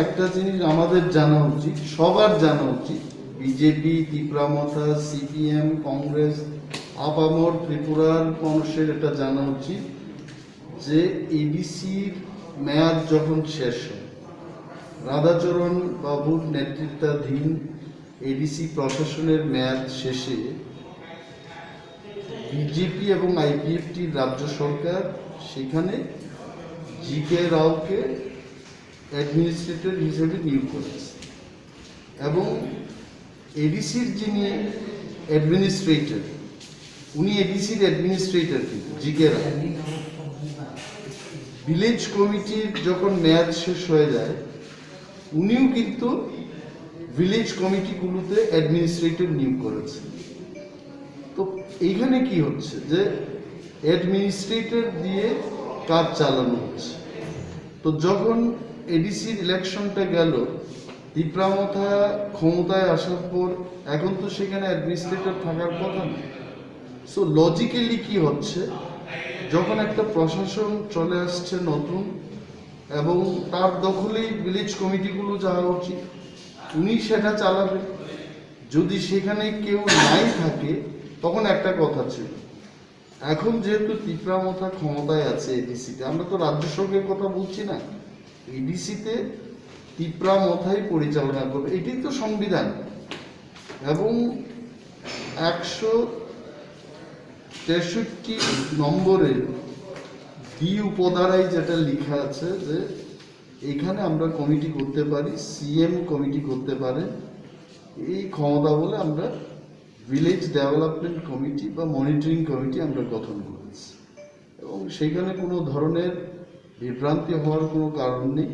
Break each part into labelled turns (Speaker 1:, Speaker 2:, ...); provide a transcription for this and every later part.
Speaker 1: একটা জিনিস আমাদের জানা উচিত, সবার জানা উচিত, বিজেপি, তীব্রামথা, সিপিএম, কংগ্রেস, আপামর ত্রিপুরার মানুষের এটা জানা উচিত যে এডিসির মেয়াদ যখন শেষ হয়, রাধাচরণ বাবুর নেতৃত্বাধীন এডিসি প্রশাসনের মেয়াদ শেষে বিজেপি এবং আইপিএফটির রাজ্য সরকার সেখানে জি.কে. রাওকে অ্যাডমিনিস্ট্রেটর হিসেবে নিয়োগ করেছে এবং এডিসির যিনি অ্যাডমিনিস্ট্রেটর, উনি এডিসির অ্যাডমিনিস্ট্রেটর কিন্তু জি.কে. রাও। ভিলেজ কমিটির যখন মেয়াদ শেষ হয়ে যায়, উনিও কিন্তু ভিলেজ কমিটিগুলোতে অ্যাডমিনিস্ট্রেটর নিয়োগ করেছেন। তো এইখানে কি হচ্ছে যে অ্যাডমিনিস্ট্রেটর দিয়ে কাজ চালানো হচ্ছে। তো যখন এডিসির ইলেকশনটা গেল, তীব্রামথা ক্ষমতায় আসার পর এখন তো সেখানে অ্যাডমিনিস্ট্রেটর থাকার কথা না। সো লজিক্যালি কি হচ্ছে, যখন একটা প্রশাসন চলে আসছে নতুন এবং তার দখলেই ভিলেজ কমিটিগুলো যাওয়া উচিত, উনি সেটা চালাবে। যদি সেখানে কেউ নাই থাকে তখন একটা কথা ছিল, এখন যেহেতু তীব্রামথা ক্ষমতায় আছে এডিসিতে, আমরা তো রাজ্য সরকারের কথা বলছি না, এডিসিতে তীব্রামথাই পরিচালনা করবে, এটাই তো সংবিধান। এবং 163 নম্বরের ডি উপধারায় যেটা লেখা আছে যে এখানে আমরা কমিটি করতে পারি, সিএম কমিটি করতে পারে, এই ক্ষমতা বলে আমরা ভিলেজ ডেভেলপমেন্ট কমিটি বা মনিটরিং কমিটি আমরা গঠন করেছি। এবং সেখানে কোনো ধরনের বিভ্রান্তি হওয়ার কোনো কারণ নেই।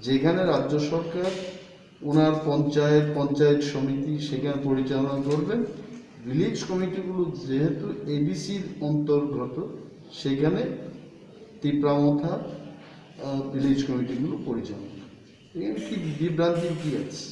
Speaker 1: যেখানে রাজ্য সরকার ওনার পঞ্চায়েত সমিতি সেখানে পরিচালনা করবেন, ভিলেজ কমিটিগুলো যেহেতু এডিসির অন্তর্গত, সেখানে তীব্রামথা ভিলেজ কমিটিগুলো পরিচালনা। এখানে কি বিভ্রান্তির কি আছে?